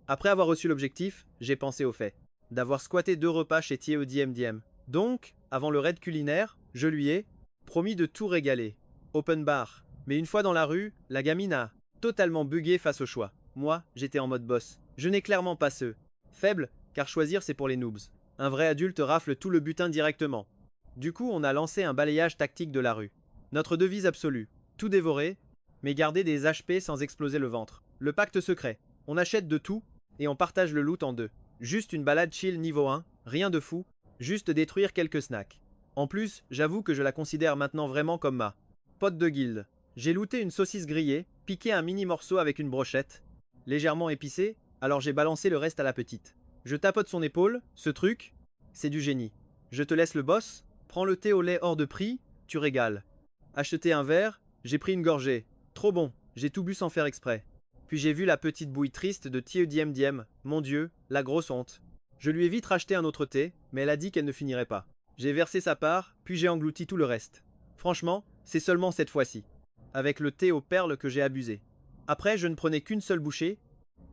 Après avoir reçu l'objectif, j'ai pensé au fait d'avoir squatté 2 repas chez Tio Diem Diem. Donc, avant le raid culinaire, je lui ai promis de tout régaler. Open bar. Mais une fois dans la rue, la gamine a totalement bugué face au choix. Moi, j'étais en mode boss. Je n'ai clairement pas ce faible, car choisir c'est pour les noobs. Un vrai adulte rafle tout le butin directement. Du coup, on a lancé un balayage tactique de la rue. Notre devise absolue, tout dévorer, mais garder des HP sans exploser le ventre. Le pacte secret, on achète de tout, et on partage le loot en deux. Juste une balade chill niveau 1, rien de fou, juste détruire quelques snacks. En plus, j'avoue que je la considère maintenant vraiment comme ma pote de guilde. J'ai looté une saucisse grillée, piqué un mini morceau avec une brochette, légèrement épicée, alors j'ai balancé le reste à la petite. Je tapote son épaule, ce truc, c'est du génie. Je te laisse le boss, prends le thé au lait hors de prix, tu régales. Acheter un verre, j'ai pris une gorgée. Trop bon, j'ai tout bu sans faire exprès. Puis j'ai vu la petite bouille triste de Tio Diem Diem, mon Dieu, la grosse honte. Je lui ai vite racheté un autre thé, mais elle a dit qu'elle ne finirait pas. J'ai versé sa part, puis j'ai englouti tout le reste. Franchement, c'est seulement cette fois-ci, avec le thé aux perles que j'ai abusé. Après, je ne prenais qu'une seule bouchée,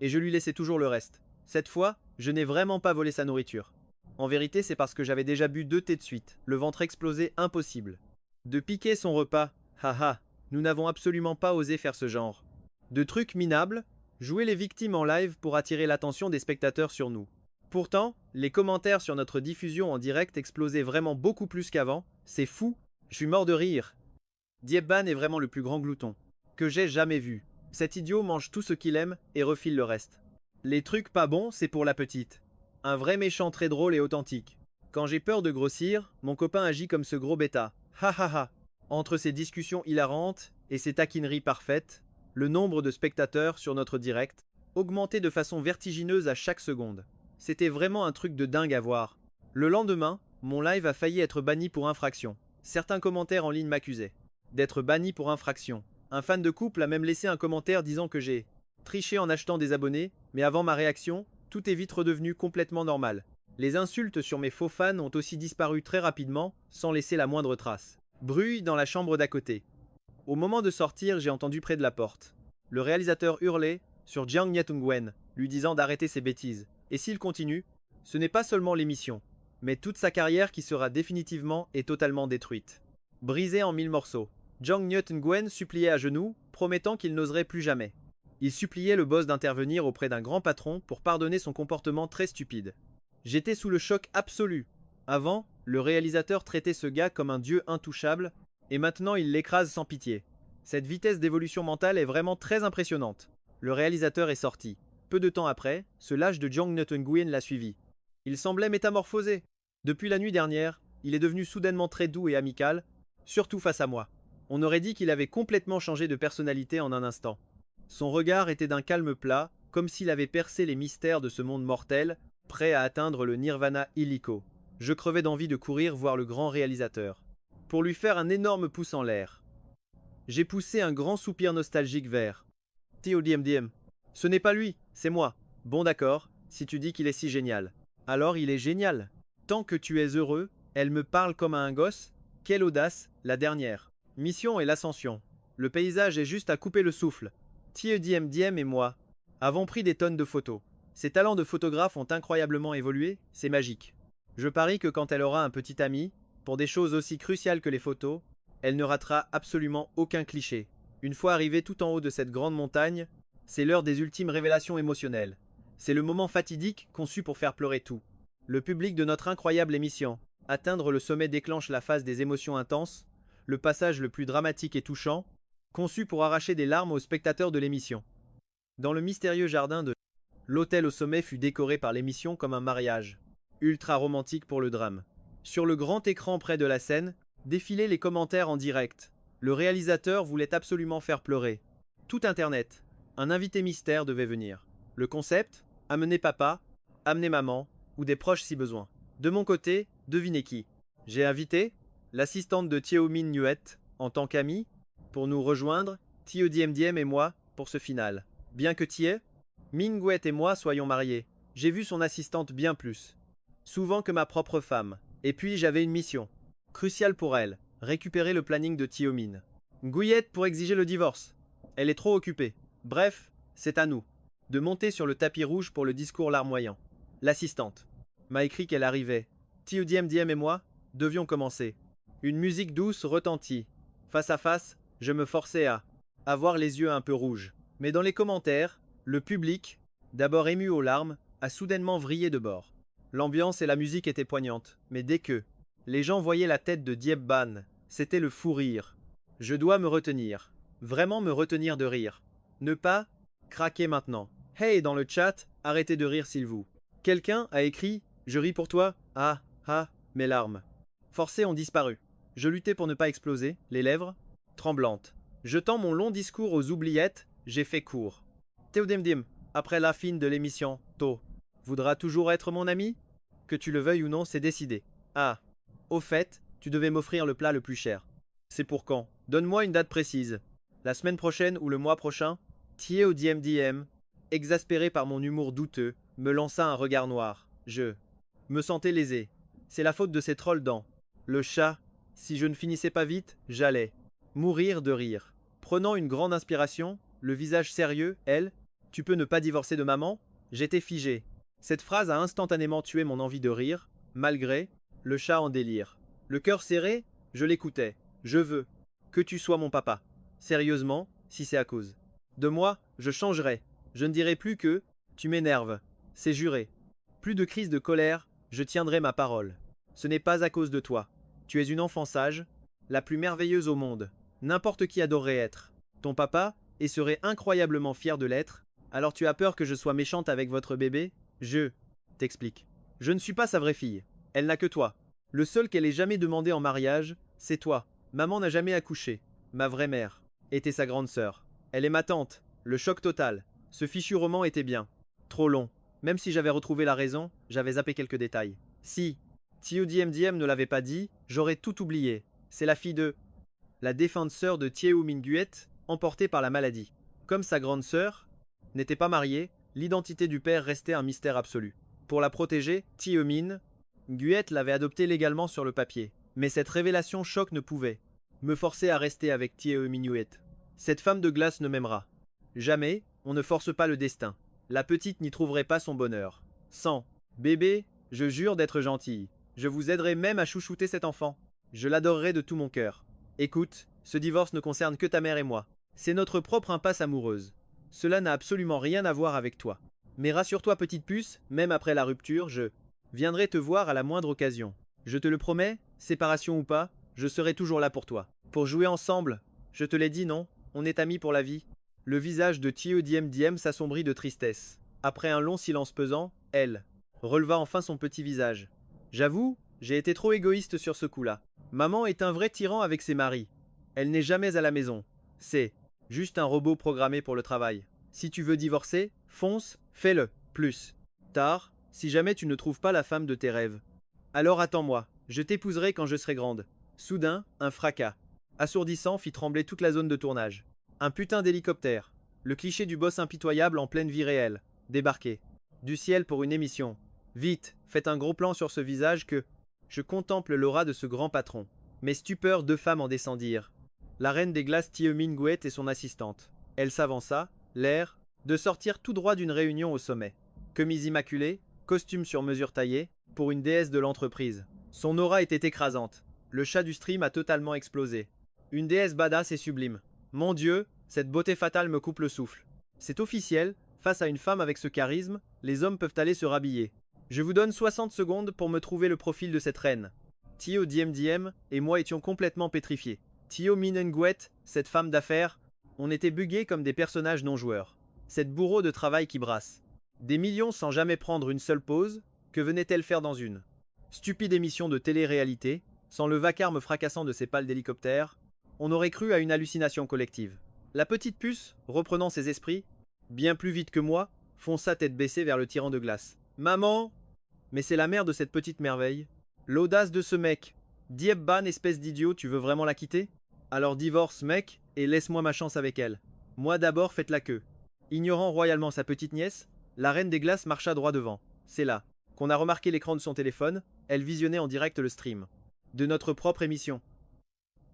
et je lui laissais toujours le reste. Cette fois, je n'ai vraiment pas volé sa nourriture. En vérité, c'est parce que j'avais déjà bu 2 thés de suite, le ventre explosé impossible. De piquer son repas. Haha, nous n'avons absolument pas osé faire ce genre. De trucs minables, jouer les victimes en live pour attirer l'attention des spectateurs sur nous. Pourtant, les commentaires sur notre diffusion en direct explosaient vraiment beaucoup plus qu'avant, c'est fou, je suis mort de rire. Diebban est vraiment le plus grand glouton que j'ai jamais vu. Cet idiot mange tout ce qu'il aime et refile le reste. Les trucs pas bons, c'est pour la petite. Un vrai méchant très drôle et authentique. Quand j'ai peur de grossir, mon copain agit comme ce gros bêta. Ha ha ha. Entre ces discussions hilarantes et ces taquineries parfaites, le nombre de spectateurs sur notre direct augmentait de façon vertigineuse à chaque seconde. C'était vraiment un truc de dingue à voir. Le lendemain, mon live a failli être banni pour infraction. Certains commentaires en ligne m'accusaient d'être banni pour infraction. Un fan de couple a même laissé un commentaire disant que j'ai triché en achetant des abonnés, mais avant ma réaction, tout est vite redevenu complètement normal. Les insultes sur mes faux fans ont aussi disparu très rapidement, sans laisser la moindre trace. Bruit dans la chambre d'à côté. Au moment de sortir, j'ai entendu près de la porte le réalisateur hurler sur Jang Nyet-Ngwen, lui disant d'arrêter ses bêtises. Et s'il continue, ce n'est pas seulement l'émission, mais toute sa carrière qui sera définitivement et totalement détruite. Brisée en 1000 morceaux. Jang Nyet-Ngwen suppliait à genoux, promettant qu'il n'oserait plus jamais. Il suppliait le boss d'intervenir auprès d'un grand patron pour pardonner son comportement très stupide. J'étais sous le choc absolu. Avant, le réalisateur traitait ce gars comme un dieu intouchable, et maintenant il l'écrase sans pitié. Cette vitesse d'évolution mentale est vraiment très impressionnante. Le réalisateur est sorti. Peu de temps après, ce lâche de Jang Nyet-Ngwen l'a suivi. Il semblait métamorphosé. Depuis la nuit dernière, il est devenu soudainement très doux et amical, surtout face à moi. On aurait dit qu'il avait complètement changé de personnalité en un instant. Son regard était d'un calme plat, comme s'il avait percé les mystères de ce monde mortel, prêt à atteindre le nirvana illico. Je crevais d'envie de courir voir le grand réalisateur, pour lui faire un énorme pouce en l'air. J'ai poussé un grand soupir nostalgique vers TODMDM. Ce n'est pas lui, c'est moi. Bon d'accord, si tu dis qu'il est si génial. Alors il est génial. Tant que tu es heureux, elle me parle comme à un gosse. Quelle audace, la dernière. Mission et l'ascension. Le paysage est juste à couper le souffle. TODMDM et moi avons pris des tonnes de photos. Ses talents de photographe ont incroyablement évolué, c'est magique. Je parie que quand elle aura un petit ami, pour des choses aussi cruciales que les photos, elle ne ratera absolument aucun cliché. Une fois arrivée tout en haut de cette grande montagne, c'est l'heure des ultimes révélations émotionnelles. C'est le moment fatidique conçu pour faire pleurer tout. Le public de notre incroyable émission. Atteindre le sommet déclenche la phase des émotions intenses, le passage le plus dramatique et touchant, conçu pour arracher des larmes aux spectateurs de l'émission. Dans le mystérieux jardin de l'hôtel au sommet fut décoré par l'émission comme un mariage. Ultra romantique pour le drame. Sur le grand écran près de la scène, défilaient les commentaires en direct. Le réalisateur voulait absolument faire pleurer. Tout Internet. Un invité mystère devait venir. Le concept, amener papa, amener maman, ou des proches si besoin. De mon côté, devinez qui. J'ai invité l'assistante de Teo-min Nuet en tant qu'amie, pour nous rejoindre, TODMDM et moi, pour ce final. Bien que Tie, Min-Nguet et moi soyons mariés, j'ai vu son assistante bien plus. Souvent que ma propre femme. Et puis j'avais une mission. Cruciale pour elle, récupérer le planning de Tio-Min. Nguyet pour exiger le divorce. Elle est trop occupée. Bref, c'est à nous de monter sur le tapis rouge pour le discours larmoyant. L'assistante m'a écrit qu'elle arrivait. TODMDM et moi devions commencer. Une musique douce retentit. Face à face, je me forçais à avoir les yeux un peu rouges. Mais dans les commentaires, le public, d'abord ému aux larmes, a soudainement vrillé de bord. L'ambiance et la musique étaient poignantes, mais dès que les gens voyaient la tête de Diebban, c'était le fou rire. Je dois me retenir. Vraiment me retenir de rire. Ne pas craquer maintenant. Hey, dans le chat, arrêtez de rire s'il vous. Quelqu'un a écrit « Je ris pour toi ». Ah, ah, mes larmes. Forcées ont disparu. Je luttais pour ne pas exploser, les lèvres tremblantes. Jetant mon long discours aux oubliettes, j'ai fait court. Théodimdim, après la fin de l'émission, To, voudra toujours être mon ami? Que tu le veuilles ou non, c'est décidé. Ah, au fait, tu devais m'offrir le plat le plus cher. C'est pour quand? Donne-moi une date précise. La semaine prochaine ou le mois prochain? Thier au DMDM, exaspéré par mon humour douteux, me lança un regard noir. Je me sentais lésé. C'est la faute de ces trolls dans le chat. Si je ne finissais pas vite, j'allais mourir de rire. Prenant une grande inspiration, le visage sérieux, elle, tu peux ne pas divorcer de maman? J'étais figé. Cette phrase a instantanément tué mon envie de rire, malgré le chat en délire. Le cœur serré, je l'écoutais. Je veux que tu sois mon papa. Sérieusement, si c'est à cause de moi, je changerai. Je ne dirai plus que tu m'énerves. C'est juré. Plus de crise de colère, je tiendrai ma parole. Ce n'est pas à cause de toi. Tu es une enfant sage, la plus merveilleuse au monde. N'importe qui adorerait être ton papa et serait incroyablement fier de l'être. Alors tu as peur que je sois méchante avec votre bébé? Je t'explique. Je ne suis pas sa vraie fille. Elle n'a que toi. Le seul qu'elle ait jamais demandé en mariage, c'est toi. Maman n'a jamais accouché. Ma vraie mère était sa grande sœur. Elle est ma tante. Le choc total. Ce fichu roman était bien. Trop long. Même si j'avais retrouvé la raison, j'avais zappé quelques détails. Si TioDMDM ne l'avait pas dit, j'aurais tout oublié. C'est la fille de la défunte sœur de Thieu Minguet, emportée par la maladie. Comme sa grande sœur n'était pas mariée, l'identité du père restait un mystère absolu. Pour la protéger, Thieu Minguet l'avait adoptée légalement sur le papier. Mais cette révélation choc ne pouvait me forcer à rester avec Thieu Minguet. Cette femme de glace ne m'aimera. Jamais, on ne force pas le destin. La petite n'y trouverait pas son bonheur. Sans bébé, je jure d'être gentille. Je vous aiderai même à chouchouter cet enfant. Je l'adorerai de tout mon cœur. Écoute, ce divorce ne concerne que ta mère et moi. C'est notre propre impasse amoureuse. Cela n'a absolument rien à voir avec toi. Mais rassure-toi, petite puce, même après la rupture, je viendrai te voir à la moindre occasion. Je te le promets, séparation ou pas, je serai toujours là pour toi. Pour jouer ensemble. Je te l'ai dit, non? On est amis pour la vie. Le visage de TioDMDM s'assombrit de tristesse. Après un long silence pesant, elle releva enfin son petit visage. J'avoue, j'ai été trop égoïste sur ce coup-là. Maman est un vrai tyran avec ses maris. Elle n'est jamais à la maison. C'est juste un robot programmé pour le travail. Si tu veux divorcer, fonce, fais-le. Plus tard, si jamais tu ne trouves pas la femme de tes rêves. Alors attends-moi, je t'épouserai quand je serai grande. Soudain, un fracas assourdissant fit trembler toute la zone de tournage. Un putain d'hélicoptère. Le cliché du boss impitoyable en pleine vie réelle. Débarqué. Du ciel pour une émission. Vite, faites un gros plan sur ce visage que je contemple l'aura de ce grand patron. Mes stupeurs, deux femmes en descendirent. La reine des glaces Thieu Minguet et son assistante. Elle s'avança, l'air de sortir tout droit d'une réunion au sommet. Chemise immaculée, costume sur mesure taillé, pour une déesse de l'entreprise. Son aura était écrasante. Le chat du stream a totalement explosé. Une déesse badass et sublime. Mon Dieu, cette beauté fatale me coupe le souffle. C'est officiel, face à une femme avec ce charisme, les hommes peuvent aller se rhabiller. Je vous donne 60 secondes pour me trouver le profil de cette reine. TioDMDM et moi étions complètement pétrifiés. Thieu Minguet, cette femme d'affaires, on était buggés comme des personnages non-joueurs. Cette bourreau de travail qui brasse. Des millions sans jamais prendre une seule pause, que venait-elle faire dans une stupide émission de télé-réalité, sans le vacarme fracassant de ses pales d'hélicoptère? On aurait cru à une hallucination collective. La petite puce, reprenant ses esprits, bien plus vite que moi, fonça tête baissée vers le tyran de glace. Maman! Mais c'est la mère de cette petite merveille. L'audace de ce mec. Diebban, espèce d'idiot, tu veux vraiment la quitter? Alors divorce, mec, et laisse-moi ma chance avec elle. Moi d'abord, faites la queue. Ignorant royalement sa petite nièce, la reine des glaces marcha droit devant. C'est là qu'on a remarqué l'écran de son téléphone, elle visionnait en direct le stream de notre propre émission.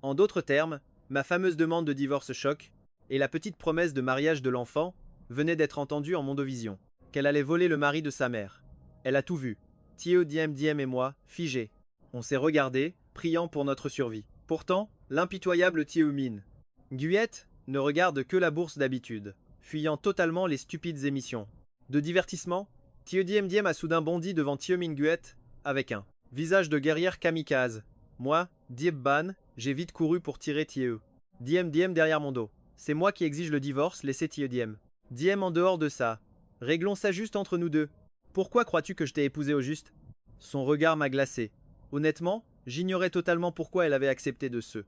En d'autres termes, ma fameuse demande de divorce choc, et la petite promesse de mariage de l'enfant, venait d'être entendue en mondovision. Qu'elle allait voler le mari de sa mère. Elle a tout vu. TioDMDM et moi, figés. On s'est regardés, priant pour notre survie. Pourtant, l'impitoyable Thieu Minguet ne regarde que la bourse d'habitude, fuyant totalement les stupides émissions. De divertissement, TioDMDM a soudain bondi devant Thieu Minguet avec un visage de guerrière kamikaze. Moi, Diebban, j'ai vite couru pour tirer Thieu. DMDM derrière mon dos. C'est moi qui exige le divorce, laissez TioDM. Diem en dehors de ça. Réglons ça juste entre nous deux. Pourquoi crois-tu que je t'ai épousé au juste? Son regard m'a glacé. Honnêtement, j'ignorais totalement pourquoi elle avait accepté de se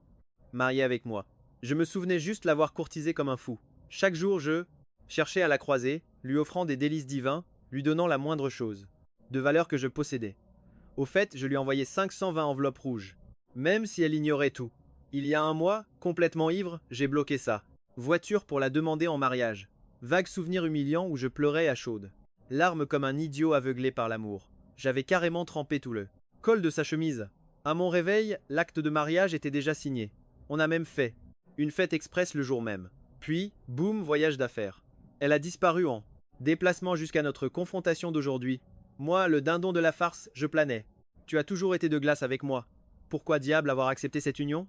marier avec moi. Je me souvenais juste l'avoir courtisée comme un fou. Chaque jour, je cherchais à la croiser, lui offrant des délices divins, lui donnant la moindre chose, de valeur que je possédais. Au fait, je lui envoyais 520 enveloppes rouges. Même si elle ignorait tout. Il y a un mois, complètement ivre, j'ai bloqué ça. Voiture pour la demander en mariage. Vague souvenir humiliant où je pleurais à chaudes. Larmes comme un idiot aveuglé par l'amour. J'avais carrément trempé tout le col de sa chemise. À mon réveil, l'acte de mariage était déjà signé. On a même fait une fête express le jour même. Puis, boum, voyage d'affaires. Elle a disparu en déplacement jusqu'à notre confrontation d'aujourd'hui. Moi, le dindon de la farce, je planais. Tu as toujours été de glace avec moi. Pourquoi diable avoir accepté cette union?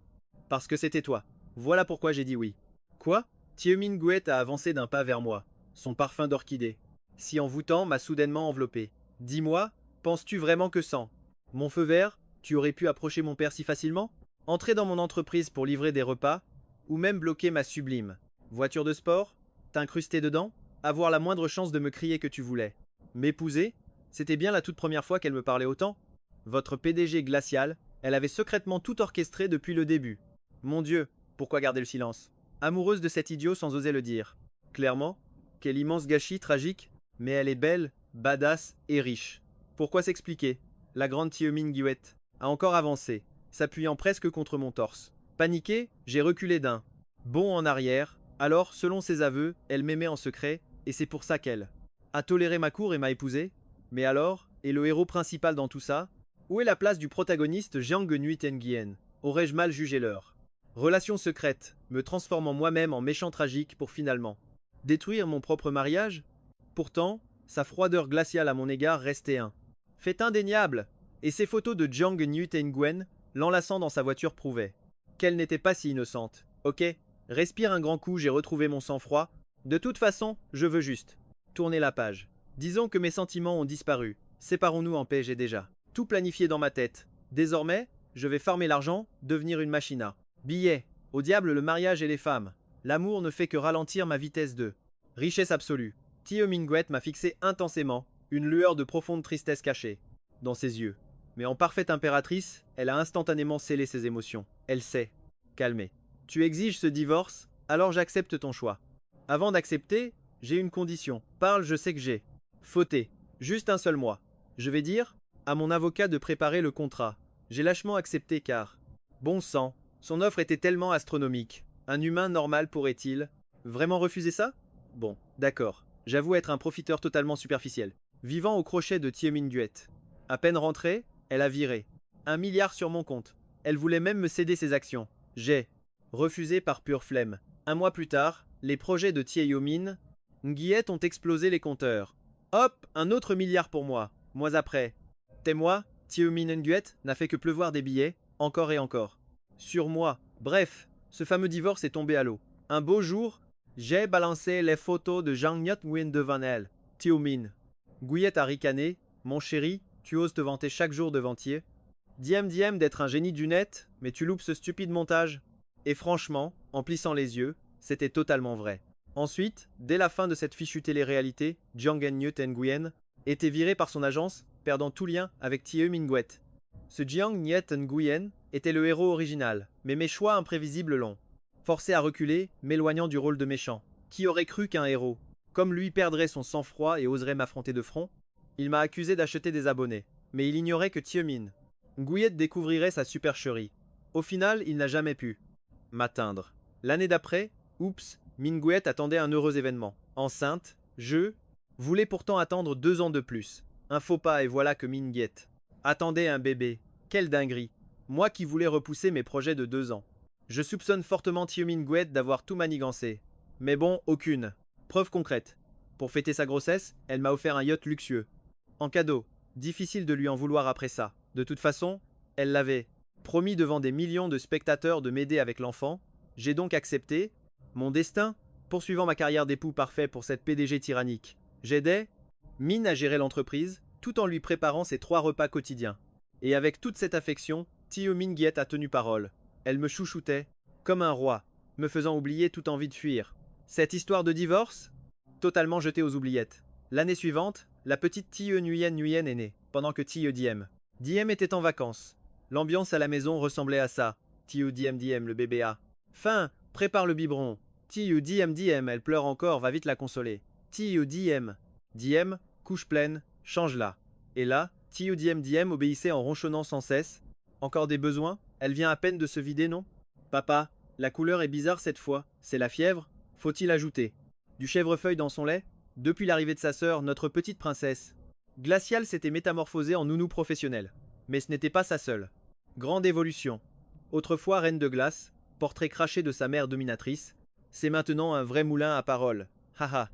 Parce que c'était toi. Voilà pourquoi j'ai dit oui. Quoi? Tiemin Guet a avancé d'un pas vers moi, son parfum d'orchidée, si envoûtant m'a soudainement enveloppé. Dis-moi, penses-tu vraiment que sans mon feu vert, tu aurais pu approcher mon père si facilement? Entrer dans mon entreprise pour livrer des repas? Ou même bloquer ma sublime voiture de sport? T'incruster dedans? Avoir la moindre chance de me crier que tu voulais? M'épouser? C'était bien la toute première fois qu'elle me parlait autant? Votre PDG glacial, elle avait secrètement tout orchestré depuis le début. Mon Dieu, pourquoi garder le silence? Amoureuse de cet idiot sans oser le dire. Clairement, quel immense gâchis tragique, mais elle est belle, badass et riche. Pourquoi s'expliquer? La grande Tiemin Guet a encore avancé, s'appuyant presque contre mon torse. Paniqué, j'ai reculé d'un bond en arrière, alors, selon ses aveux, elle m'aimait en secret, et c'est pour ça qu'elle a toléré ma cour et m'a épousé. Mais alors, et le héros principal dans tout ça? Où est la place du protagoniste Jiang Nguyen Nguyen? Aurais-je mal jugé l'heure? Relation secrète, me transformant moi-même en méchant tragique pour finalement détruire mon propre mariage? Pourtant, sa froideur glaciale à mon égard restait un fait indéniable, et ses photos de Jiang Nguyen Nguyen l'enlaçant dans sa voiture prouvaient qu'elle n'était pas si innocente. Ok, respire un grand coup, j'ai retrouvé mon sang-froid. De toute façon, je veux juste tourner la page. Disons que mes sentiments ont disparu. Séparons-nous en paix, j'ai déjà tout planifié dans ma tête. Désormais, je vais farmer l'argent, devenir une machina. Billets. Au diable le mariage et les femmes. L'amour ne fait que ralentir ma vitesse de richesse absolue. Tio Minguet m'a fixé intensément, une lueur de profonde tristesse cachée dans ses yeux. Mais en parfaite impératrice, elle a instantanément scellé ses émotions. Elle s'est calmée. Tu exiges ce divorce, alors j'accepte ton choix. Avant d'accepter, j'ai une condition. Parle, je sais que j'ai fauté. Juste un seul mois. Je vais dire à mon avocat de préparer le contrat. J'ai lâchement accepté car, bon sang, son offre était tellement astronomique. Un humain normal pourrait-il vraiment refuser ça? Bon, d'accord. J'avoue être un profiteur totalement superficiel. Vivant au crochet de Tiemin Guet. À peine rentrée, elle a viré 1 milliard sur mon compte. Elle voulait même me céder ses actions. J'ai refusé par pure flemme. Un mois plus tard, les projets de Tiemin Nguyen ont explosé les compteurs. Hop, un autre milliard pour moi. Mois après. T'es-moi, Tiemin Nguyen n'a fait que pleuvoir des billets, encore et encore. Sur moi. Bref, ce fameux divorce est tombé à l'eau. Un beau jour, j'ai balancé les photos de Jiang Nguyen devant elle. Tiemin Nguyen a ricané. Mon chéri, tu oses te vanter chaque jour devant Thier. Diem d'être un génie du net, mais tu loupes ce stupide montage. Et franchement, en plissant les yeux, c'était totalement vrai. Ensuite, dès la fin de cette fichue télé-réalité, Jiang Nguyen était viré par son agence, perdant tout lien avec Thieu Minguet. Ce Jiang Nguyen était le héros original, mais mes choix imprévisibles l'ont forcé à reculer, m'éloignant du rôle de méchant. Qui aurait cru qu'un héros, comme lui, perdrait son sang-froid et oserait m'affronter de front? Il m'a accusé d'acheter des abonnés, mais il ignorait que Tiemin Nguyen découvrirait sa supercherie. Au final, il n'a jamais pu m'atteindre. L'année d'après, oups, Minguet attendait un heureux événement. Enceinte, je voulais pourtant attendre 2 ans de plus. Un faux pas et voilà que Minguet attendait un bébé. Quelle dinguerie. Moi qui voulais repousser mes projets de 2 ans. Je soupçonne fortement Tiemin Nguyen d'avoir tout manigancé. Mais bon, aucune preuve concrète. Pour fêter sa grossesse, elle m'a offert un yacht luxueux. En cadeau. Difficile de lui en vouloir après ça. De toute façon, elle l'avait promis devant des millions de spectateurs de m'aider avec l'enfant. J'ai donc accepté mon destin, poursuivant ma carrière d'époux parfait pour cette PDG tyrannique. J'aidais Min à gérer l'entreprise, tout en lui préparant ses 3 repas quotidiens. Et avec toute cette affection, Tio Minguet a tenu parole. Elle me chouchoutait, comme un roi, me faisant oublier toute envie de fuir. Cette histoire de divorce? Totalement jetée aux oubliettes. L'année suivante, la petite Tio Nguyen est née, pendant que Tio Diem était en vacances. L'ambiance à la maison ressemblait à ça. Tio Diem, le bébé a faim, prépare le biberon. Tio Diem, elle pleure encore, va vite la consoler. Tio Diem, couche pleine, change-la. Et là, Tio Diem obéissait en ronchonnant sans cesse. Encore des besoins? Elle vient à peine de se vider, non? Papa, la couleur est bizarre cette fois. C'est la fièvre? Faut-il ajouter du chèvrefeuille dans son lait? Depuis l'arrivée de sa sœur, notre petite princesse Glacial s'était métamorphosée en nounou professionnel. Mais ce n'était pas sa seule grande évolution. Autrefois reine de glace, portrait craché de sa mère dominatrice, c'est maintenant un vrai moulin à paroles. Haha,